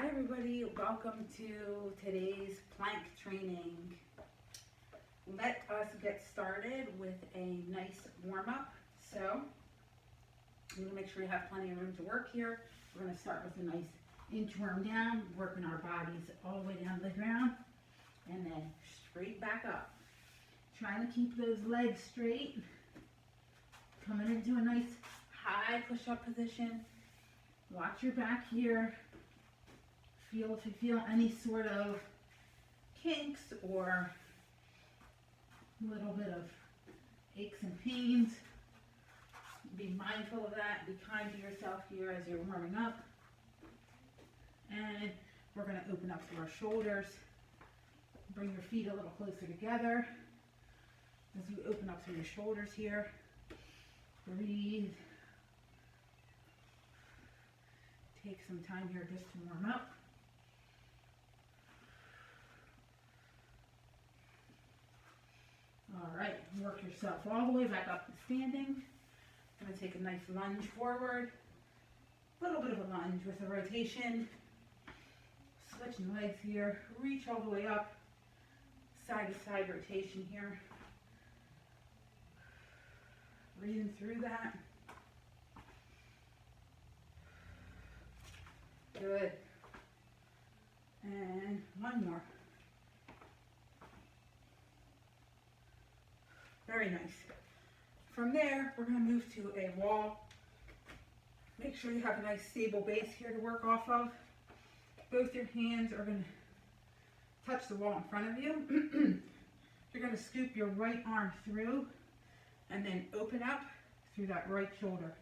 Hi everybody, welcome to today's plank training. Let us get started with a nice warm-up. So, I'm going to make sure you have plenty of room to work here. We're going to start with a nice inchworm down, working our bodies all the way down to the ground, and then straight back up. Trying to keep those legs straight. Coming into a nice high push-up position. Watch your back here. Feel if you feel any sort of kinks or a little bit of aches and pains. Be mindful of that. Be kind to yourself here as you're warming up. And we're going to open up through our shoulders. Bring your feet a little closer together as you open up through your shoulders here. Breathe. Take some time here just to warm up. All right, work yourself all the way back up to standing. I'm going to take a nice lunge forward. A little bit of a lunge with a rotation. Switching legs here. Reach all the way up. Side to side rotation here. Breathing through that. Good. And one more. Very nice. From there, we're going to move to a wall. Make sure you have a nice stable base here to work off of. Both your hands are going to touch the wall in front of you. You're going to scoop your right arm through and then open up through that right shoulder.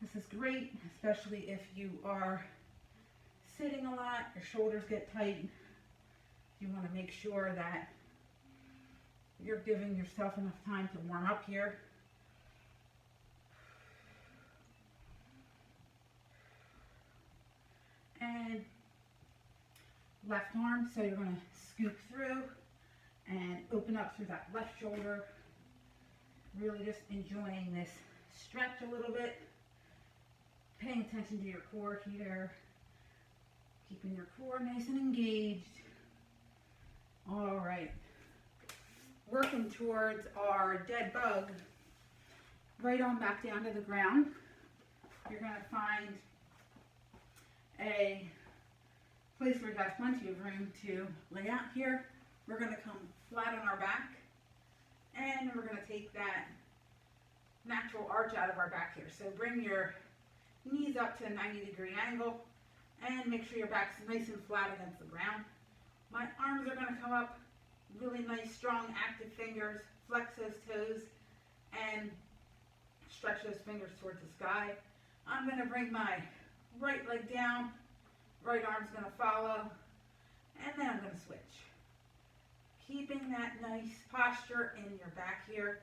This is great, especially if you are sitting a lot, your shoulders get tight. You want to make sure that you're giving yourself enough time to warm up here. And left arm, so you're going to scoop through and open up through that left shoulder. Really just enjoying this stretch a little bit. Paying attention to your core here. Keeping your core nice and engaged. All right. Working towards our dead bug. Right on back down to the ground. You're going to find a place where you have plenty of room to lay out here. We're going to come flat on our back. And we're going to take that natural arch out of our back here. So bring your knees up to a 90-degree angle and make sure your back's nice and flat against the ground. My arms are going to come up, really nice, strong, active fingers. Flex those toes and stretch those fingers towards the sky. I'm going to bring my right leg down, right arm's going to follow, and then I'm going to switch. Keeping that nice posture in your back here,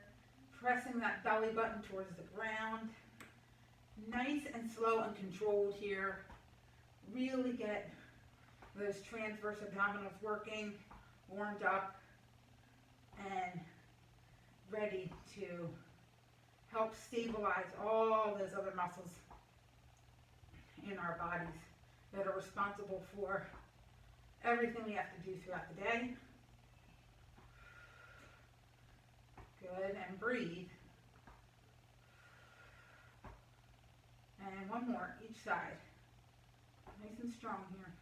pressing that belly button towards the ground. Nice and slow and controlled here. Really get those transverse abdominals working, warmed up, and ready to help stabilize all those other muscles in our bodies that are responsible for everything we have to do throughout the day. Good, and breathe. And one more, each side. Nice and strong here.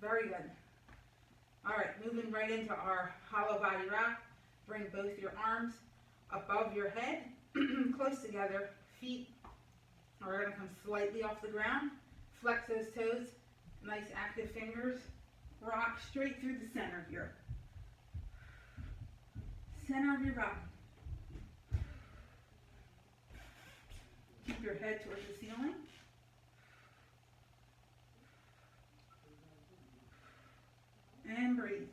Very good. All right, moving right into our hollow body rock. Bring both your arms above your head, close together. Feet are going to come slightly off the ground. Flex those toes. Nice active fingers. Rock straight through the center here. Center of your body. Keep your head towards the ceiling. And breathe.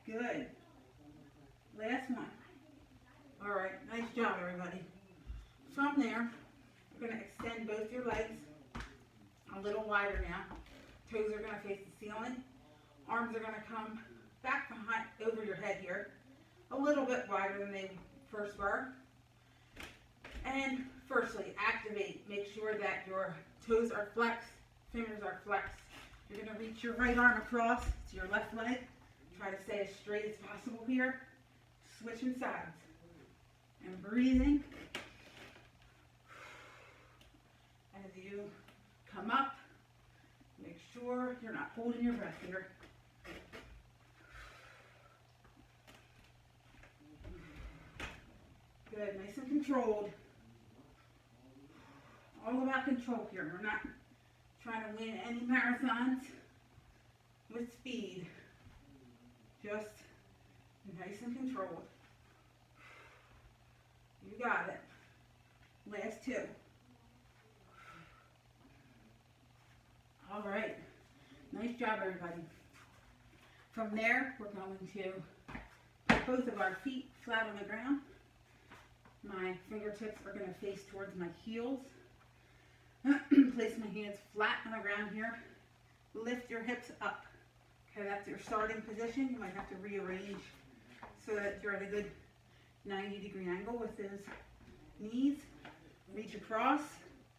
Good. Last one. All right, nice job, everybody. From there, you're going to extend both your legs a little wider now. Toes are going to face the ceiling. Arms are going to come back behind over your head here, a little bit wider than they first were. And firstly, activate. Make sure that your toes are flexed, fingers are flexed. You're going to reach your right arm across to your left leg. Try to stay as straight as possible here. Switching sides. And breathing. As you come up, make sure you're not holding your breath here. Good, nice and controlled. All about control here. We're not trying to win any marathons with speed. Just nice and controlled. You got it. Last two. All right. Nice job, everybody. From there, we're going to put both of our feet flat on the ground. My fingertips are going to face towards my heels. Place my hands flat on the ground here. Lift your hips up. Okay, that's your starting position. You might have to rearrange so that you're at a good 90-degree angle with those knees. Reach across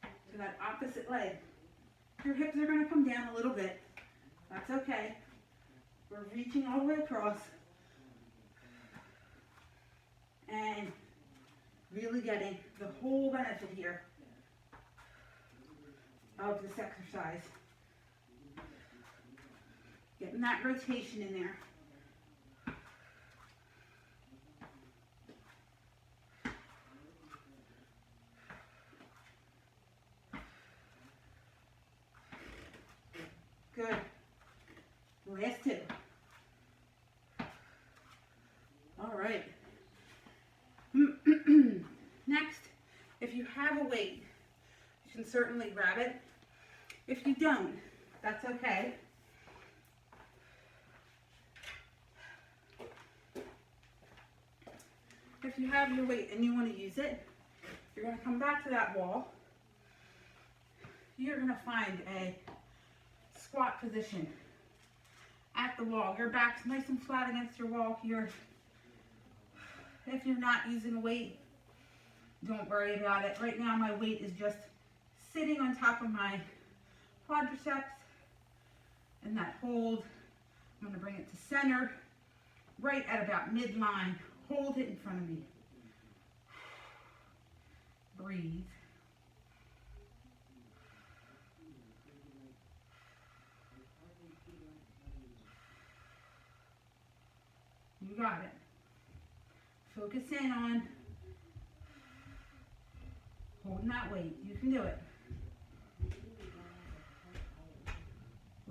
to that opposite leg. Your hips are going to come down a little bit. That's okay. We're reaching all the way across. And really getting the whole benefit here of this exercise. Getting that rotation in there. Good. Last two. All right. Next, if you have a weight, you can certainly grab it. If you don't, that's okay. If you have your weight and you want to use it, you're going to come back to that wall. You're going to find a squat position at the wall. Your back's nice and flat against your wall here. If you're not using a weight, don't worry about it. Right now my weight is just sitting on top of my quadriceps, and that hold, I'm going to bring it to center, right at about midline. Hold it in front of me. Breathe. You got it. Focus in on holding that weight. You can do it.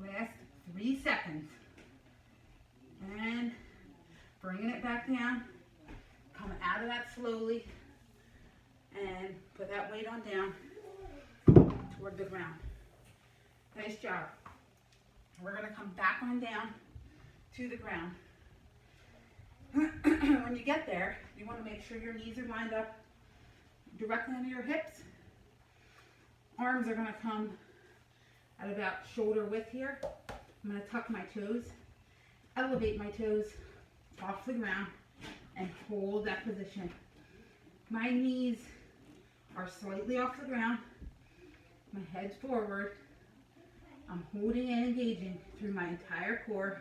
Last 3 seconds. And bringing it back down. Coming out of that slowly. And put that weight on down toward the ground. Nice job. We're going to come back on down to the ground. When you get there, you want to make sure your knees are lined up directly under your hips. Arms are going to come at about shoulder width here. I'm going to tuck my toes, elevate my toes off the ground, and hold that position. My knees are slightly off the ground. My head's forward. I'm holding and engaging through my entire core.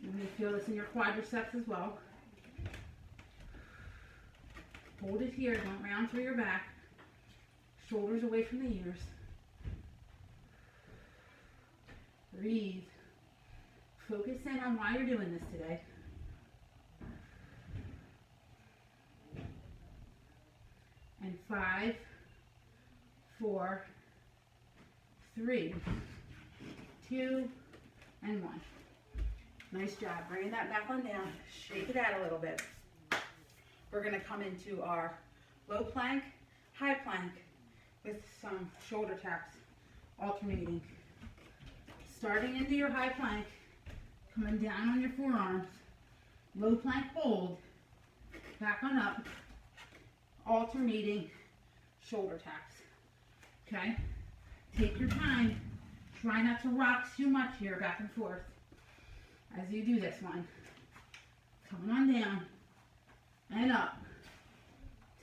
You may feel this in your quadriceps as well. Hold it here, don't round through your back. Shoulders away from the ears. Breathe. Focus in on why you're doing this today. And 5, 4, 3, 2, and 1. Nice job. Bringing that back on down. Shake it out a little bit. We're going to come into our low plank, high plank with some shoulder taps alternating. Starting into your high plank, coming down on your forearms, low plank hold, back on up, alternating shoulder taps. Okay? Take your time. Try not to rock too much here, back and forth. As you do this one, coming on down and up,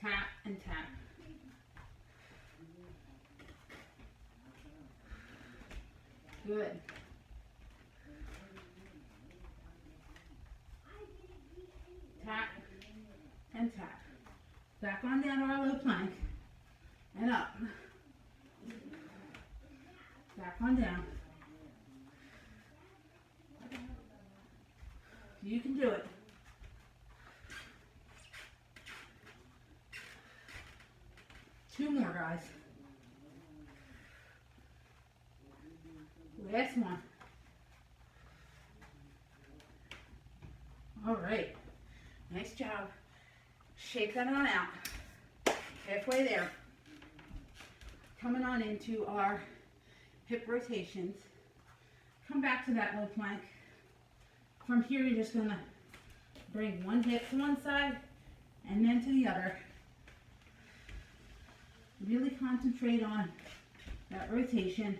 tap and tap. Good. Tap and tap. Back on down to our low plank and up. Back on down. You can do it. Two more, guys. Last one. All right. Nice job. Shake that on out. Halfway there. Coming on into our hip rotations. Come back to that low plank. From here, you're just going to bring one hip to one side and then to the other. Really concentrate on that rotation.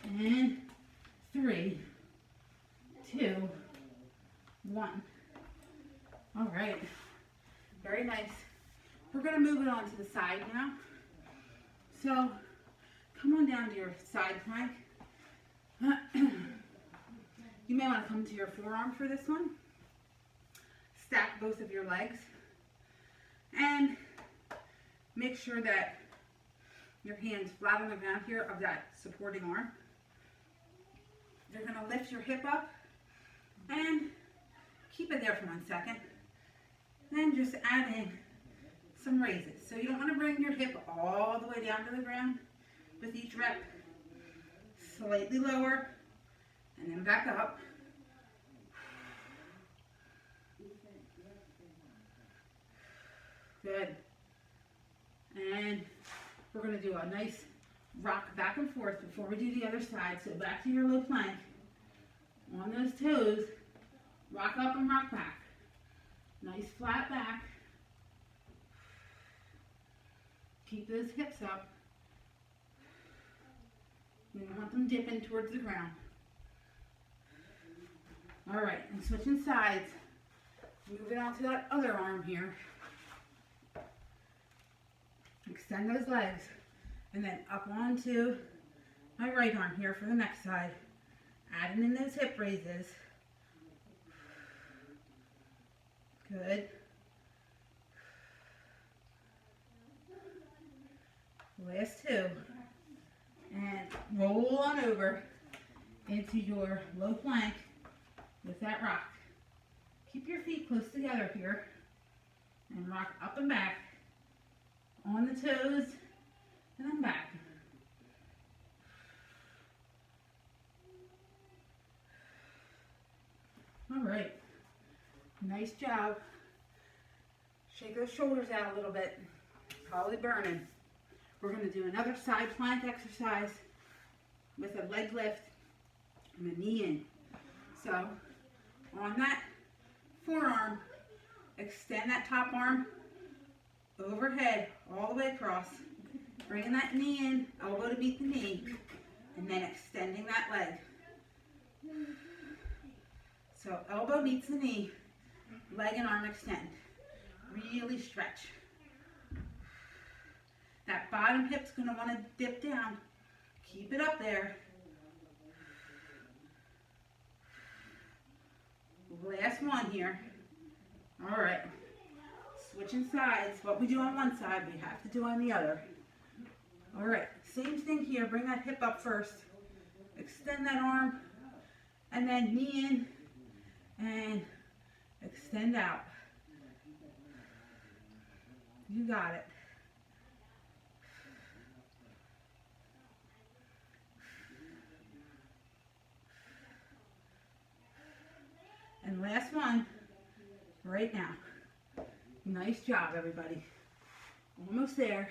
And 3, 2, 1. All right. Very nice. We're going to move it on to the side now. So come on down to your side plank. You may want to come to your forearm for this one. Stack both of your legs. And make sure that your hands flat on the ground here of that supporting arm. You're going to lift your hip up and keep it there for 1 second. Then just add in some raises. So you don't want to bring your hip all the way down to the ground with each rep. Slightly lower and then back up. Good. And we're going to do a nice rock back and forth before we do the other side. So back to your low plank. On those toes, rock up and rock back. Nice flat back. Keep those hips up. We don't want them dipping towards the ground. All right, and switching sides. Moving on to that other arm here. Extend those legs. And then up onto my right arm here for the next side. Adding in those hip raises. Good. Last two. And roll on over into your low plank with that rock. Keep your feet close together here. And rock up and back. On the toes. And then back. All right. Nice job. Shake those shoulders out a little bit. Probably burning. We're going to do another side plank exercise with a leg lift and a knee in. So on that forearm, extend that top arm overhead all the way across. Bringing that knee in, elbow to meet the knee, and then extending that leg. So elbow meets the knee, leg and arm extend. Really stretch. That bottom hip's going to want to dip down. Keep it up there. Last one here. All right. Switching sides. What we do on one side, we have to do on the other. All right. Same thing here. Bring that hip up first. Extend that arm. And then knee in. And extend out. You got it. And last one, right now. Nice job, everybody. Almost there.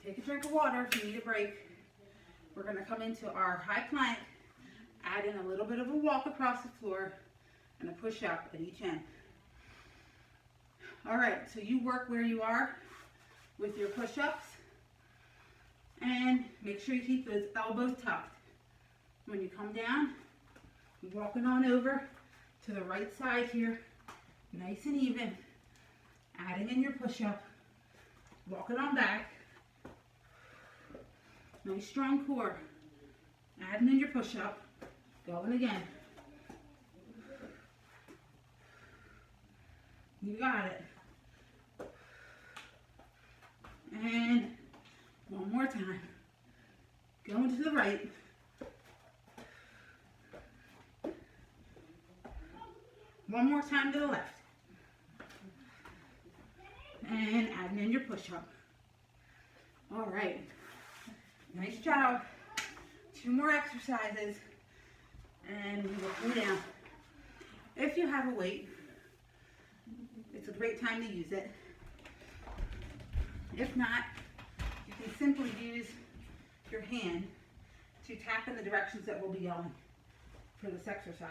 Take a drink of water if you need a break. We're going to come into our high plank, add in a little bit of a walk across the floor, and a push up at each end. All right, so you work where you are with your push-ups, And make sure you keep those elbows tucked. When you come down, you're walking on over to the right side here, nice and even, adding in your push-up, walking on back, nice strong core, adding in your push-up, going again. You got it. And one more time. Going to the right. One more time to the left. And adding in your push-up. All right. Nice job. 2 more exercises. And we will come down. If you have a weight, it's a great time to use it. If not, you can simply use your hand to tap in the directions that we'll be going for this exercise.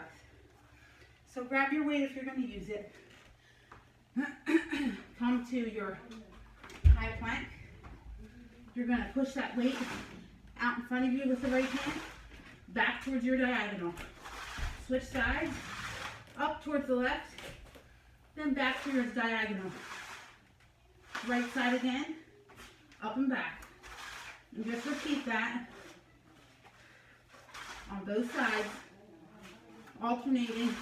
So grab your weight if you're going to use it. Come to your high plank. You're going to push that weight out in front of you with the right hand, back towards your diagonal. Switch sides, up towards the left, then back to your diagonal. Right side again, up and back. And just repeat that on both sides, alternating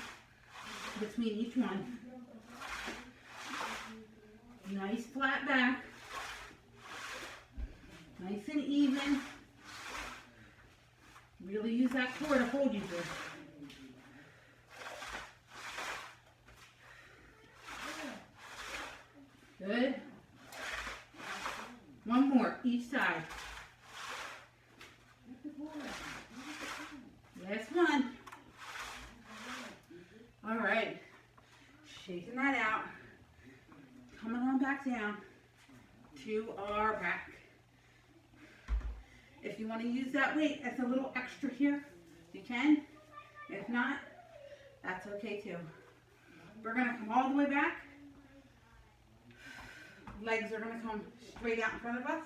between each one. Nice flat back, nice and even. Really use that core to hold you there. Good. One more, each side. Last one. All right. Shaking that out. Coming on back down to our back. If you want to use that weight as a little extra here, you can. If not, that's okay too. We're going to come all the way back. Legs are going to come straight out in front of us.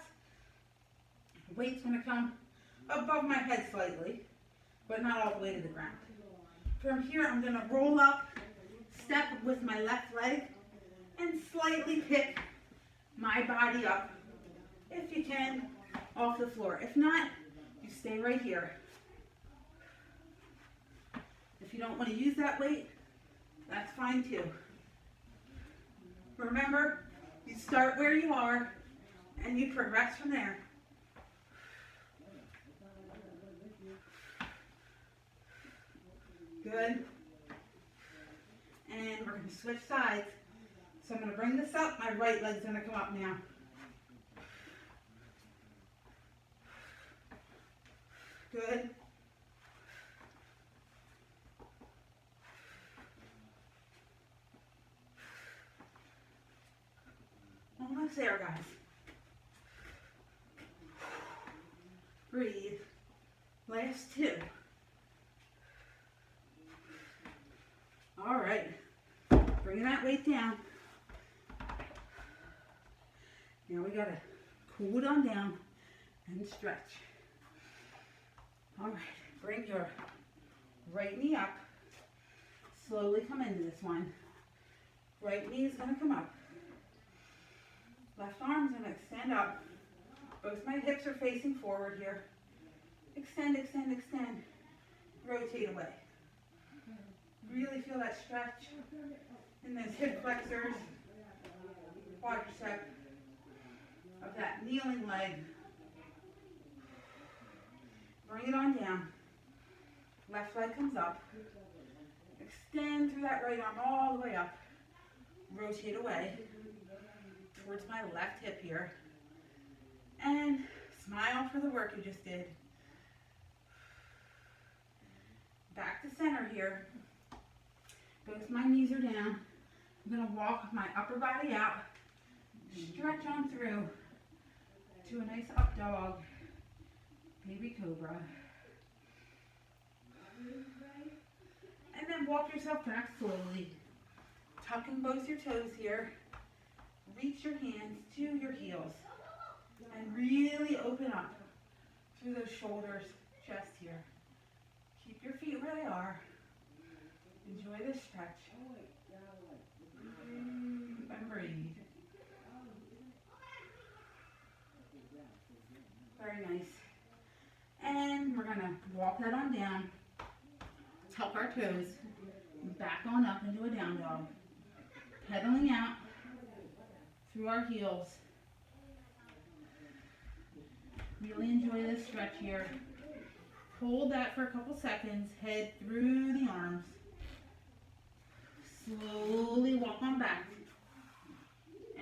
Weight's going to come above my head slightly, but not all the way to the ground. From here, I'm going to roll up, step with my left leg, and slightly pick my body up, if you can, off the floor. If not, you stay right here. If you don't want to use that weight, that's fine too. Remember, you start where you are, and you progress from there. Good. And we're going to switch sides. So I'm going to bring this up. My right leg's going to come up now. Good. Almost there, guys. Breathe. Last 2. All right. Bringing that weight down. Now we got to cool it on down and stretch. All right. Bring your right knee up. Slowly come into this one. Right knee is going to come up. Left arm's going to extend up. Both my hips are facing forward here. Extend, extend, extend. Rotate away. Really feel that stretch in those hip flexors, quadricep of that kneeling leg. Bring it on down. Left leg comes up. Extend through that right arm all the way up. Rotate away towards my left hip here. And smile for the work you just did. Back to center here. Both my knees are down. I'm going to walk my upper body out. Stretch on through to a nice up dog. Baby cobra. And then walk yourself back slowly. Tucking both your toes here. Reach your hands to your heels. And really open up. through those shoulders, chest here. Keep your feet where they are. Enjoy this stretch. And breathe. Very nice. And we're gonna walk that on down. Tuck our toes. Back on up into a down dog. Pedaling out through our heels. Really enjoy this stretch here. Hold that for a couple seconds. Head through the arms. Slowly walk on back.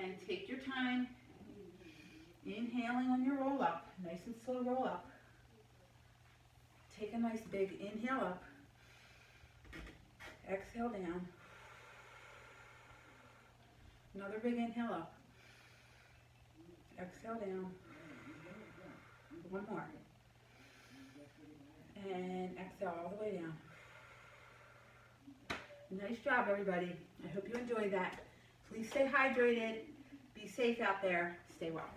And take your time. Inhaling on your roll up. Nice and slow roll up. Take a nice big inhale up. Exhale down. Another big inhale up. Exhale down. One more. And exhale all the way down. Nice job, everybody. I hope you enjoyed that. Please stay hydrated. Be safe out there. Stay well.